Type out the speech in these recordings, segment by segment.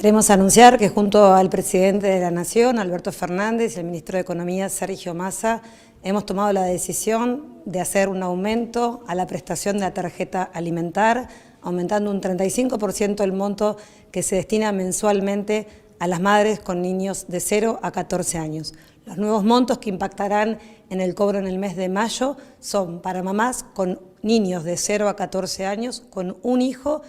Queremos anunciar que junto al presidente de la Nación, Alberto Fernández, y el ministro de Economía, Sergio Massa, hemos tomado la decisión de hacer un aumento a la prestación de la tarjeta alimentar, aumentando un 35% el monto que se destina mensualmente a las madres con niños de 0 a 14 años. Los nuevos montos que impactarán en el cobro en el mes de mayo son para mamás con niños de 0 a 14 años, con un hijo,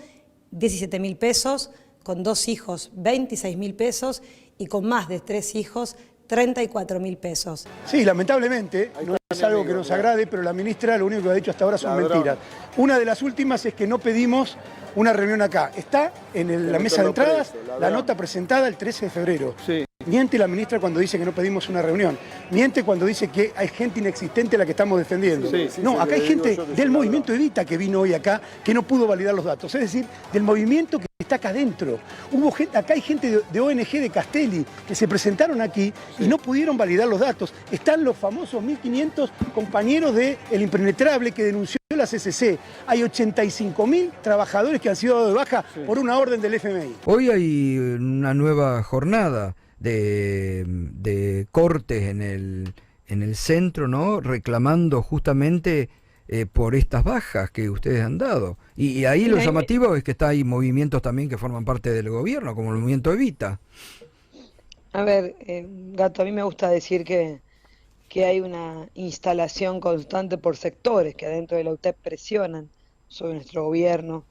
17.000 pesos, con 2 hijos, 26.000 pesos, y con más de 3 hijos, 34.000 pesos. Sí, lamentablemente, no es algo que nos agrade, pero la ministra lo único que ha dicho hasta ahora son mentiras. Una de las últimas es que no pedimos una reunión acá. Está en la mesa de entradas la nota presentada el 13 de febrero. Sí. Miente la ministra cuando dice que no pedimos una reunión. Miente cuando dice que hay gente inexistente a la que estamos defendiendo. No, acá hay gente del movimiento Evita que vino hoy acá que no pudo validar los datos. Es decir, del movimiento que está acá adentro. Hubo gente, acá hay gente de ONG de Castelli que se presentaron aquí y no pudieron validar los datos. Están los famosos 1.500 compañeros de El Impenetrable que denunció la CCC. Hay 85.000 trabajadores que han sido dados de baja por una orden del FMI. Hoy hay una nueva jornada de cortes en el centro, ¿no? Reclamando justamente por estas bajas que ustedes han dado. Y ahí lo llamativo es que hay movimientos también que forman parte del gobierno, como el movimiento Evita. A ver, Gato, a mí me gusta decir que hay una instalación constante por sectores que adentro de la UTEP presionan sobre nuestro gobierno,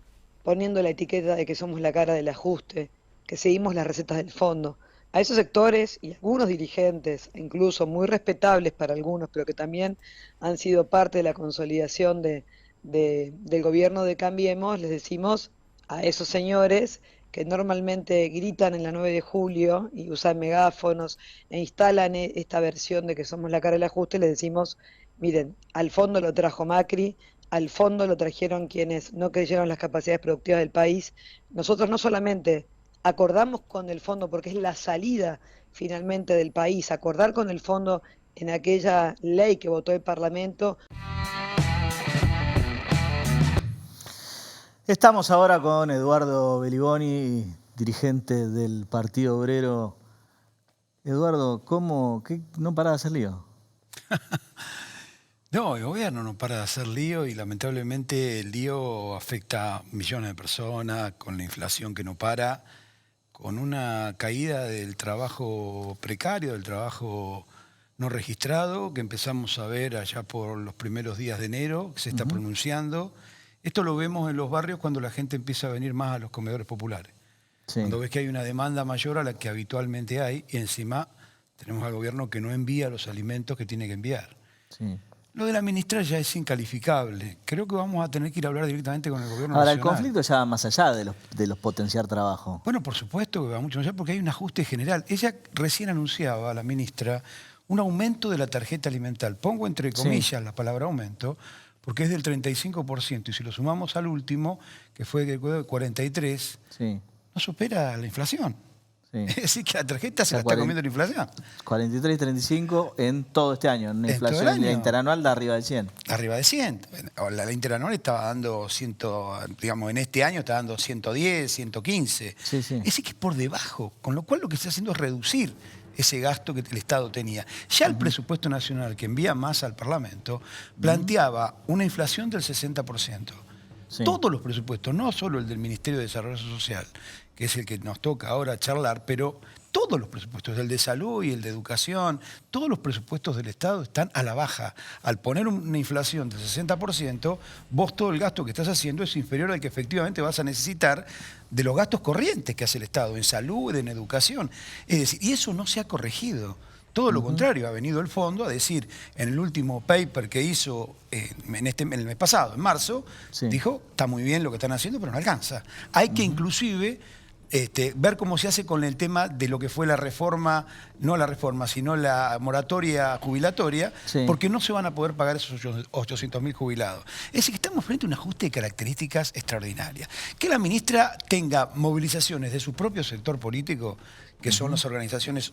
poniendo la etiqueta de que somos la cara del ajuste, que seguimos las recetas del fondo. A esos sectores y algunos dirigentes, incluso muy respetables para algunos, pero que también han sido parte de la consolidación del gobierno de Cambiemos, les decimos a esos señores que normalmente gritan en la 9 de julio y usan megáfonos e instalan esta versión de que somos la cara del ajuste, les decimos, miren, al fondo lo trajo Macri, al fondo lo trajeron quienes no creyeron las capacidades productivas del país. Nosotros no solamente acordamos con el fondo porque es la salida finalmente del país, acordar con el fondo en aquella ley que votó el Parlamento. Estamos ahora con Eduardo Beliboni, dirigente del Partido Obrero. Eduardo, ¿qué no para de hacer lío? No, el gobierno no para de hacer lío y lamentablemente el lío afecta a millones de personas con la inflación que no para, con una caída del trabajo precario, del trabajo no registrado, que empezamos a ver allá por los primeros días de enero, que se está pronunciando. Esto lo vemos en los barrios cuando la gente empieza a venir más a los comedores populares. Sí. Cuando ves que hay una demanda mayor a la que habitualmente hay y encima tenemos al gobierno que no envía los alimentos que tiene que enviar. Sí. Lo de la ministra ya es incalificable. Creo que vamos a tener que ir a hablar directamente con el gobierno nacional. El conflicto ya va más allá de los potenciar trabajo. Bueno, por supuesto que va mucho más allá porque hay un ajuste general. Ella recién anunciaba, la ministra, un aumento de la tarjeta alimentar. Pongo entre comillas la palabra aumento, porque es del 35%. Y si lo sumamos al último, que fue de 43%, no supera la inflación. Sí. Es decir, que la tarjeta se la está comiendo la inflación. 43, 35 en todo este año. En inflación interanual da arriba del 100. Arriba de 100. La interanual estaba dando digamos, en este año está dando 110, 115. Sí. Es decir, que es por debajo. Con lo cual lo que se está haciendo es reducir ese gasto que el Estado tenía. Ya el presupuesto nacional, que envía más al Parlamento, planteaba una inflación del 60%. Sí. Todos los presupuestos, no solo el del Ministerio de Desarrollo Social, que es el que nos toca ahora charlar, pero todos los presupuestos, el de salud y el de educación, todos los presupuestos del Estado están a la baja. Al poner una inflación del 60%, vos todo el gasto que estás haciendo es inferior al que efectivamente vas a necesitar de los gastos corrientes que hace el Estado en salud, en educación. Es decir, y eso no se ha corregido. Todo lo contrario, ha venido el fondo a decir, en el último paper que hizo en el mes pasado, en marzo, dijo, está muy bien lo que están haciendo, pero no alcanza. Hay que inclusive ver cómo se hace con el tema de lo que fue la reforma, no la reforma, sino la moratoria jubilatoria, porque no se van a poder pagar esos 800.000 jubilados. Es decir, que estamos frente a un ajuste de características extraordinarias. Que la ministra tenga movilizaciones de su propio sector político, que son las organizaciones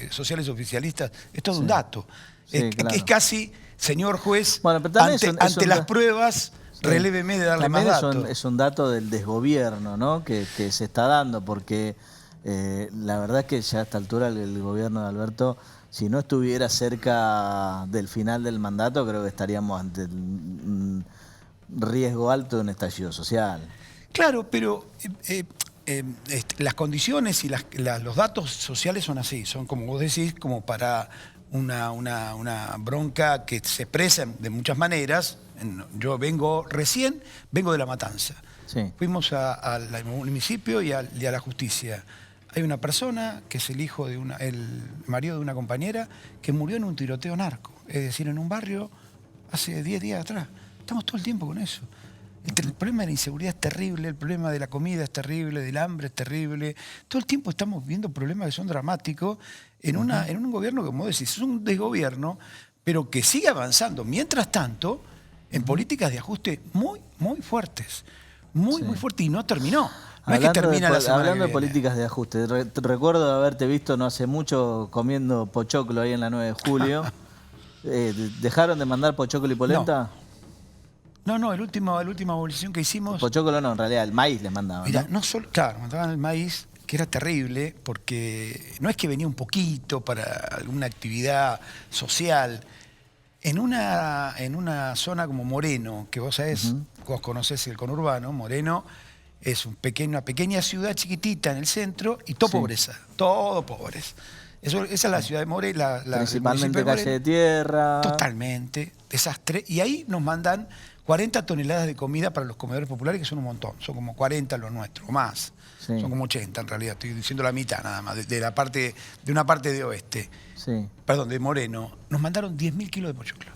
sociales oficialistas, es todo un dato. Claro. Es casi, señor juez, ante las pruebas, reléveme de darle más datos. Es un dato del desgobierno, ¿no? que se está dando, porque La verdad es que ya a esta altura el gobierno de Alberto, si no estuviera cerca del final del mandato, creo que estaríamos ante un riesgo alto de un estallido social. Claro, pero las condiciones y los datos sociales son así, son como vos decís, como para una bronca que se expresa de muchas maneras. Yo vengo de La Matanza. Sí. Fuimos al municipio y a la justicia. Hay una persona que es el marido de una compañera que murió en un tiroteo narco, es decir, en un barrio hace 10 días atrás. Estamos todo el tiempo con eso. El problema de la inseguridad es terrible, el problema de la comida es terrible, del hambre es terrible. Todo el tiempo estamos viendo problemas que son dramáticos en un gobierno que, como decís, es un desgobierno, pero que sigue avanzando, mientras tanto, en políticas de ajuste muy, muy fuertes. Muy fuertes, y no terminó. No es que termina la semana Hablando que de viene. políticas de ajuste, recuerdo haberte visto no hace mucho comiendo pochoclo ahí en la 9 de julio. ¿Dejaron de mandar pochoclo y polenta? No, la última movilización que hicimos... Pochoclo no, en realidad el maíz les mandaban. Mirá, ¿no? no solo, claro, mandaban el maíz, que era terrible, porque no es que venía un poquito para alguna actividad social. En una zona como Moreno, que vos sabés, vos conocés el conurbano, Moreno es una pequeña ciudad chiquitita en el centro y todo pobreza, todo pobres. Esa es la ciudad de Moreno. Principalmente calle de tierra. Totalmente, desastre. Y ahí nos mandan 40 toneladas de comida para los comedores populares, que son un montón. Son como 40 los nuestros, o más. Sí. Son como 80 en realidad, estoy diciendo la mitad nada más, de una parte de oeste. Sí. Perdón, de Moreno. Nos mandaron 10.000 kilos de pochoclo.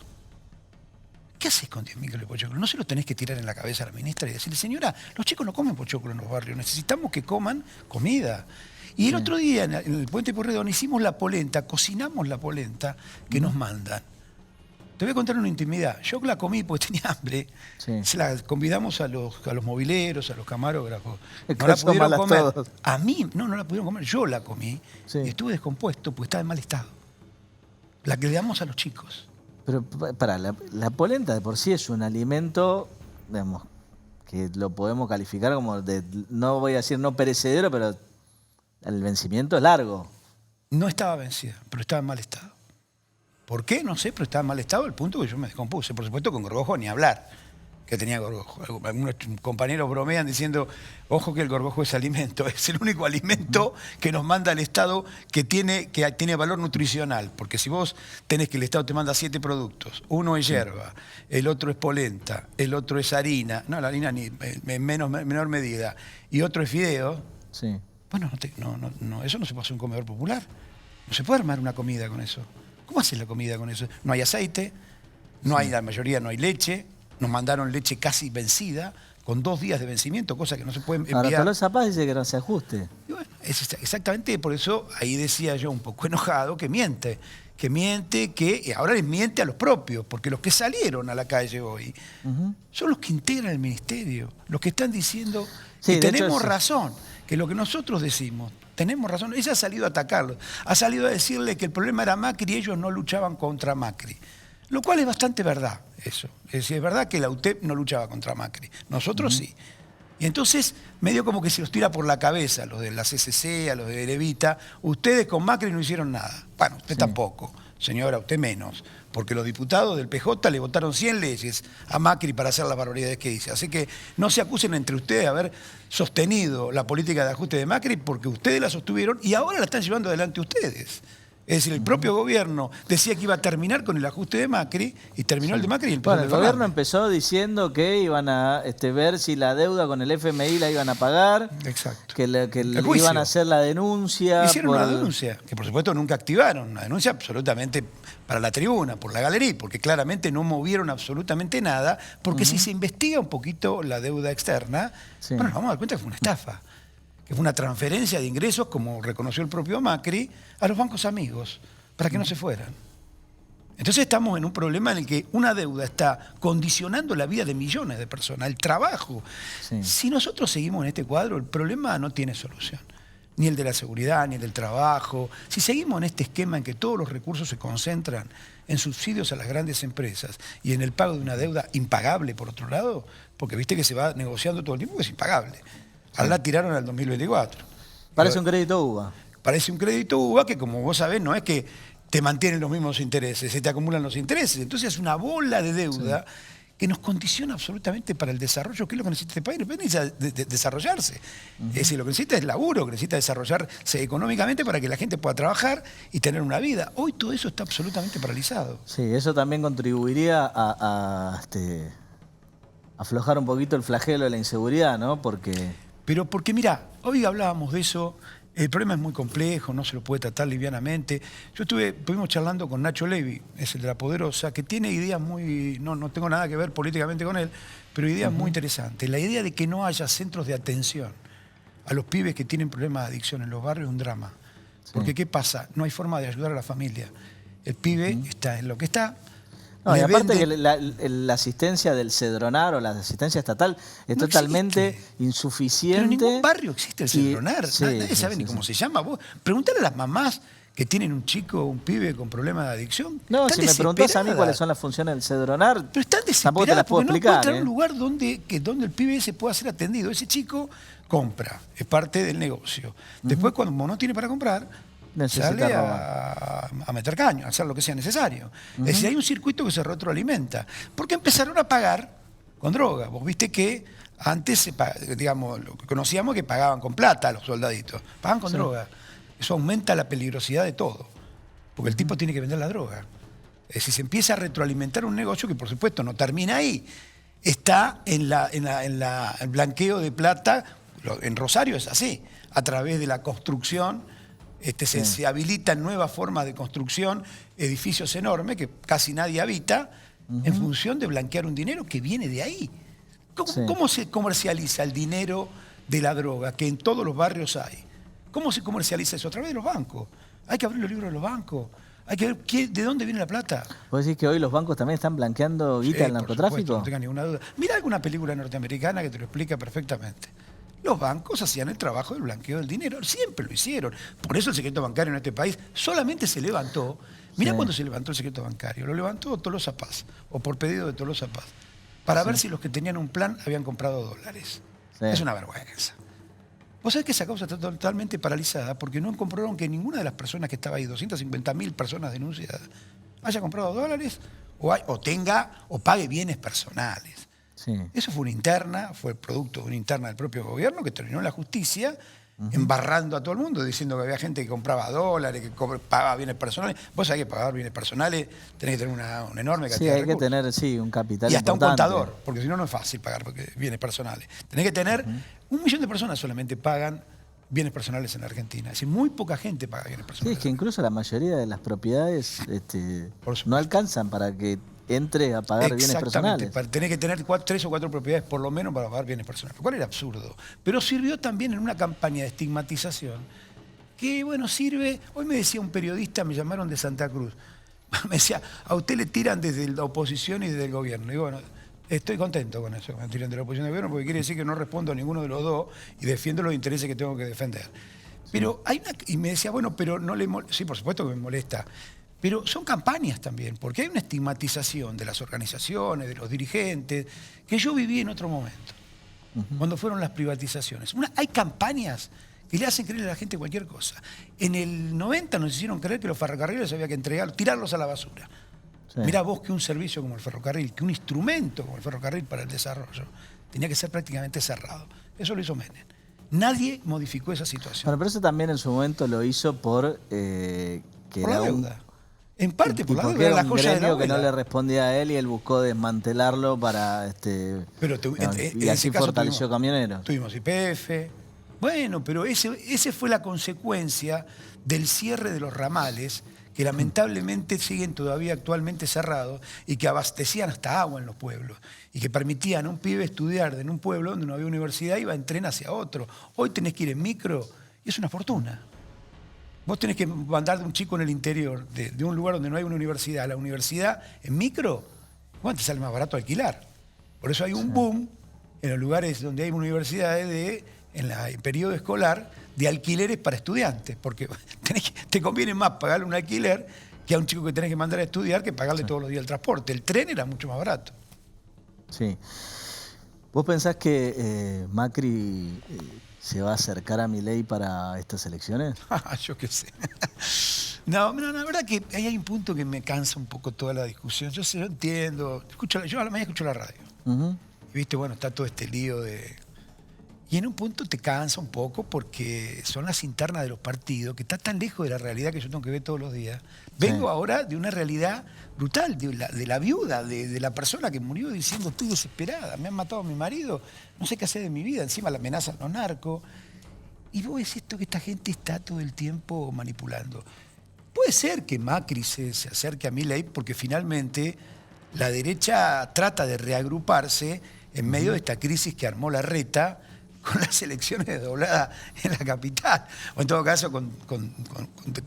¿Qué haces con 10.000 kilos de pochoclo? No se lo tenés que tirar en la cabeza a la ministra y decirle, señora, los chicos no comen pochoclo en los barrios, necesitamos que coman comida. Y el otro día en el Puente Pueyrredón hicimos la polenta, cocinamos la polenta que nos mandan. Te voy a contar una intimidad. Yo la comí porque tenía hambre. Sí. Se la convidamos a los mobileros, a los camarógrafos. No la pudieron comer. Todos. A mí no la pudieron comer. Yo la comí y estuve descompuesto porque estaba en mal estado. La que le damos a los chicos. Pero la polenta de por sí es un alimento, digamos, que lo podemos calificar como no voy a decir no perecedero, pero el vencimiento es largo. No estaba vencida, pero estaba en mal estado. ¿Por qué? No sé, pero estaba en mal estado al punto que yo me descompuse. Por supuesto, con gorgojo ni hablar, que tenía gorgojo. Algunos compañeros bromean diciendo, ojo que el gorgojo es alimento, es el único alimento que nos manda el Estado que tiene valor nutricional. Porque si vos tenés que el Estado te manda 7 productos, uno es hierba, el otro es polenta, el otro es harina, no, la harina ni en menor medida, y otro es fideo, bueno, eso no se puede hacer un comedor popular. No se puede armar una comida con eso. ¿Cómo haces la comida con eso? No hay aceite, la mayoría no hay leche, nos mandaron leche casi vencida, con 2 días de vencimiento, cosa que no se puede enviar. Ahora Tolosa Paz dice que no se ajuste. Y bueno, es exactamente por eso, ahí decía yo un poco enojado, que ahora les miente a los propios, porque los que salieron a la calle hoy son los que integran el ministerio, los que están diciendo que tenemos razón, que lo que nosotros decimos, tenemos razón. Ella ha salido a atacarlos, ha salido a decirle que el problema era Macri y ellos no luchaban contra Macri. Lo cual es bastante verdad, eso. Es decir, es verdad que la UTEP no luchaba contra Macri, nosotros sí. Y entonces, medio como que se los tira por la cabeza, a los de la CCC, a los de Levita, ustedes con Macri no hicieron nada. Bueno, usted tampoco, señora, usted menos. Porque los diputados del PJ le votaron 100 leyes a Macri para hacer las barbaridades que hizo. Así que no se acusen entre ustedes de haber sostenido la política de ajuste de Macri, porque ustedes la sostuvieron y ahora la están llevando adelante ustedes. Es decir, el propio gobierno decía que iba a terminar con el ajuste de Macri y terminó el de Macri y el el gobierno empezó diciendo que iban a ver si la deuda con el FMI la iban a pagar. Exacto. Que iban a hacer la denuncia. Hicieron una denuncia, que por supuesto nunca activaron. Una denuncia absolutamente para la tribuna, por la galería, porque claramente no movieron absolutamente nada, porque si se investiga un poquito la deuda externa, bueno, nos vamos a dar cuenta que fue una estafa. Que fue una transferencia de ingresos, como reconoció el propio Macri, a los bancos amigos, para que no se fueran. Entonces estamos en un problema en el que una deuda está condicionando la vida de millones de personas, el trabajo. Si nosotros seguimos en este cuadro, el problema no tiene solución. Ni el de la seguridad, ni el del trabajo. Si seguimos en este esquema en que todos los recursos se concentran en subsidios a las grandes empresas y en el pago de una deuda impagable, por otro lado, porque viste que se va negociando todo el tiempo que es impagable. Ahora la tiraron al 2024. Parece un crédito UBA. Parece un crédito UBA que, como vos sabés, no es que te mantienen los mismos intereses, se te acumulan los intereses. Entonces es una bola de deuda que nos condiciona absolutamente para el desarrollo, que es lo que necesita este país. El país necesita desarrollarse. Es decir, lo que necesita es laburo, que necesita desarrollarse económicamente para que la gente pueda trabajar y tener una vida. Hoy todo eso está absolutamente paralizado. Sí, eso también contribuiría a aflojar un poquito el flagelo de la inseguridad, ¿no? Porque Mira, hoy hablábamos de eso. El problema es muy complejo, no se lo puede tratar livianamente. Estuvimos charlando con Nacho Levy, es el de La Poderosa, que tiene ideas muy... No tengo nada que ver políticamente con él, pero ideas muy interesantes. La idea de que no haya centros de atención a los pibes que tienen problemas de adicción en los barrios es un drama. Porque ¿qué pasa? No hay forma de ayudar a la familia. El pibe está en lo que está. No, y aparte que la asistencia del Cedronar o la asistencia estatal es no totalmente existe. Insuficiente. Pero en ningún barrio existe el Cedronar. Nadie sabe ni cómo se llama. Vos preguntale a las mamás que tienen un chico, un pibe con problemas de adicción. No, si me preguntás a mí cuáles son las funciones del Cedronar, pero están desesperadas te las puedo explicar, no encuentran un lugar donde el pibe se pueda ser atendido. Ese chico compra, es parte del negocio. Después, cuando no tiene para comprar, sale a meter caño, a hacer lo que sea necesario. Es decir, hay un circuito que se retroalimenta. Porque empezaron a pagar con droga. Vos viste que antes, digamos, lo que conocíamos que pagaban con plata a los soldaditos. Pagan con droga. Eso aumenta la peligrosidad de todo. Porque el tipo tiene que vender la droga. Es decir, se empieza a retroalimentar un negocio que, por supuesto, no termina ahí. Está en el blanqueo de plata. En Rosario es así. A través de la construcción. Se habilitan nuevas formas de construcción, edificios enormes que casi nadie habita, en función de blanquear un dinero que viene de ahí. ¿Cómo se comercializa el dinero de la droga, que en todos los barrios hay? ¿Cómo se comercializa eso? A través de los bancos. Hay que abrir los libros de los bancos. Hay que ver de dónde viene la plata. ¿Vos decís que hoy los bancos también están blanqueando guita del narcotráfico? Supuesto, no tenga ninguna duda. Mirá alguna película norteamericana que te lo explica perfectamente. Los bancos hacían el trabajo del blanqueo del dinero, siempre lo hicieron. Por eso el secreto bancario en este país solamente se levantó. Mirá cuando se levantó el secreto bancario. Lo levantó Tolosa Paz, o por pedido de Tolosa Paz, para ver si los que tenían un plan habían comprado dólares. Es una vergüenza. Vos sabés que esa causa está totalmente paralizada porque no comprobaron que ninguna de las personas que estaba ahí, 250.000 personas denunciadas, haya comprado dólares o pague bienes personales. Eso fue una interna, fue el producto de una interna del propio gobierno que terminó en la justicia, embarrando a todo el mundo, diciendo que había gente que compraba dólares, que pagaba bienes personales. Vos sabés que pagar bienes personales tenés que tener una enorme cantidad de recursos. Sí, hay que tener, un capital y hasta importante. un contador, porque si no, no es fácil pagar bienes personales. Tenés que tener 1 millón de personas solamente pagan bienes personales en la Argentina. Es decir, muy poca gente paga bienes personales. Sí, es que incluso la mayoría de las propiedades no alcanzan para que entre a pagar bienes personales. Exactamente, tenés que tener 3 o 4 propiedades por lo menos para pagar bienes personales, lo cual era absurdo. Pero sirvió también en una campaña de estigmatización que, bueno, sirve... Hoy me decía un periodista, me llamaron de Santa Cruz, me decía, a usted le tiran desde la oposición y desde el gobierno. Y bueno, estoy contento con eso, que me tiran de la oposición y del gobierno, porque quiere decir que no respondo a ninguno de los dos y defiendo los intereses que tengo que defender. Pero hay una... Y me decía, bueno, pero no le molesta. Sí, por supuesto que me molesta. Pero son campañas también, porque hay una estigmatización de las organizaciones, de los dirigentes, que yo viví en otro momento, cuando fueron las privatizaciones. Hay campañas que le hacen creer a la gente cualquier cosa. En el 90 nos hicieron creer que los ferrocarriles había que tirarlos a la basura. Mirá vos que un servicio como el ferrocarril, que un instrumento como el ferrocarril para el desarrollo, tenía que ser prácticamente cerrado. Eso lo hizo Menem. Nadie modificó esa situación. Bueno, pero eso también en su momento lo hizo por la deuda. En parte por la deuda, era la un joya de la gremio que no abuela. le respondía a él y él buscó desmantelarlo para... y así fortaleció Camioneros. Tuvimos YPF. Bueno, pero ese fue la consecuencia del cierre de los ramales que lamentablemente siguen todavía actualmente cerrados y que abastecían hasta agua en los pueblos y que permitían a un pibe estudiar en un pueblo donde no había universidad, iba en tren hacia otro. Hoy tenés que ir en micro y es una fortuna. Vos tenés que mandar de un chico en el interior, de un lugar donde no hay una universidad, a la universidad en micro, bueno, te sale más barato alquilar. Por eso hay un boom en los lugares donde hay universidades en el periodo escolar de alquileres para estudiantes, porque te conviene más pagarle un alquiler que a un chico que tenés que mandar a estudiar que pagarle todos los días el transporte. El tren era mucho más barato. Sí. ¿Vos pensás que Macri ¿Se va a acercar a Milei para estas elecciones? Yo qué sé. No, la verdad que ahí hay un punto que me cansa un poco toda la discusión. Yo entiendo. Yo a la mañana escucho la radio. Y viste, bueno, está todo este lío de... Y en un punto te cansa un poco porque son las internas de los partidos, que está tan lejos de la realidad que yo tengo que ver todos los días. Vengo ahora de una realidad brutal, de la viuda, de la persona que murió diciendo estoy desesperada, me han matado a mi marido, no sé qué hacer de mi vida, encima la amenazan los narcos. Y vos ves esto que esta gente está todo el tiempo manipulando. Puede ser que Macri se acerque a Milei porque finalmente la derecha trata de reagruparse en medio de esta crisis que armó Larreta con las elecciones dobladas en la capital, o en todo caso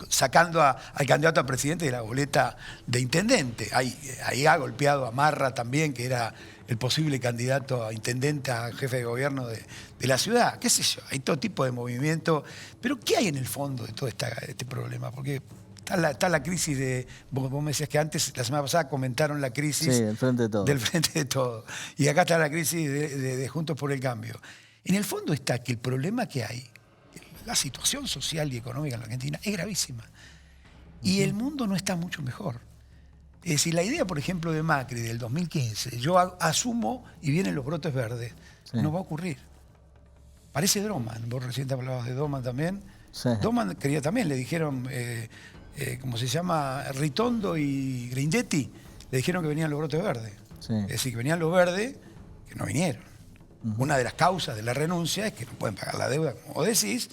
sacando al candidato a presidente de la boleta de intendente. Ahí ha golpeado a Marra también, que era el posible candidato a intendente, a jefe de gobierno de la ciudad. Qué sé yo, hay todo tipo de movimiento. Pero ¿qué hay en el fondo de todo este problema? Porque está la crisis de... Vos me decías que antes, la semana pasada, comentaron la crisis del Frente de Todos. Del Frente de Todos. Y acá está la crisis de Juntos por el Cambio. En el fondo está que el problema que hay, la situación social y económica en la Argentina es gravísima. Y el mundo no está mucho mejor. Es decir, la idea, por ejemplo, de Macri del 2015, yo asumo y vienen los brotes verdes, no va a ocurrir. Parece Doman, vos recién te hablabas de Doman también. Sí. Doman quería también, le dijeron, ¿cómo se llama? Ritondo y Grindetti, le dijeron que venían los brotes verdes. Sí. Es decir, que venían los verdes, que no vinieron. Una de las causas de la renuncia es que no pueden pagar la deuda, como decís,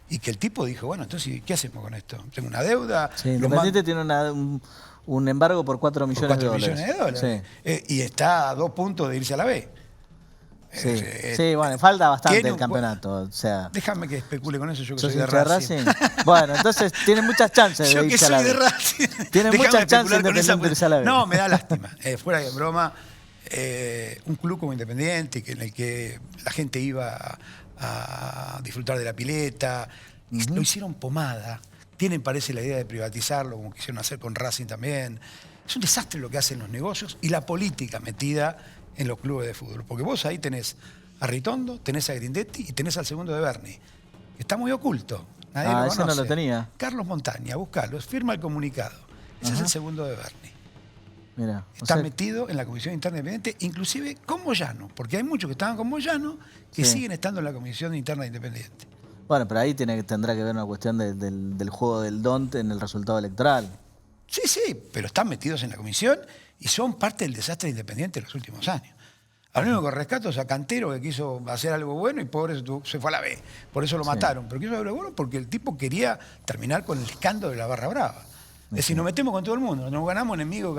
y que el tipo dijo, bueno, entonces, ¿qué hacemos con esto? Tengo una deuda... Sí, Independiente tiene un embargo por 4 millones de dólares. Sí. Y está a 2 puntos de irse a la B. Sí, bueno, falta bastante el campeonato. O sea, déjame que especule con eso, yo que soy de Racing. Bueno, entonces tiene muchas chances de irse a la B. Yo que soy de Racing. Tiene muchas chances de irse a la B. No, me da lástima. Fuera de broma, un club como Independiente, en el que la gente iba a disfrutar de la pileta, lo hicieron pomada. Tienen, parece, la idea de privatizarlo, como quisieron hacer con Racing también. Es un desastre lo que hacen los negocios y la política metida en los clubes de fútbol. Porque vos ahí tenés a Ritondo, tenés a Grindetti y tenés al segundo de Berni. Está muy oculto. Nadie lo conoce. Ese no lo tenía. Carlos Montaña, buscalo, firma el comunicado. Ese es el segundo de Berni. Mira, está metido en la Comisión Interna Independiente, inclusive con Moyano, porque hay muchos que estaban con Moyano que siguen estando en la Comisión Interna Independiente. Bueno, pero ahí tendrá que ver una cuestión del juego del DONT en el resultado electoral. Sí, pero están metidos en la comisión y son parte del desastre Independiente de los últimos años. Lo único que rescato es a Cantero, que quiso hacer algo bueno y pobre se fue a la B. Por eso lo mataron. Pero quiso hacer algo bueno porque el tipo quería terminar con el escándalo de la Barra Brava. Es decir, nos metemos con todo el mundo, nos ganamos enemigos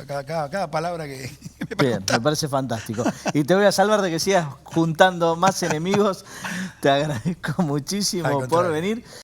cada palabra que me Bien, me parece fantástico. Y te voy a salvar de que sigas juntando más enemigos. Te agradezco muchísimo por venir.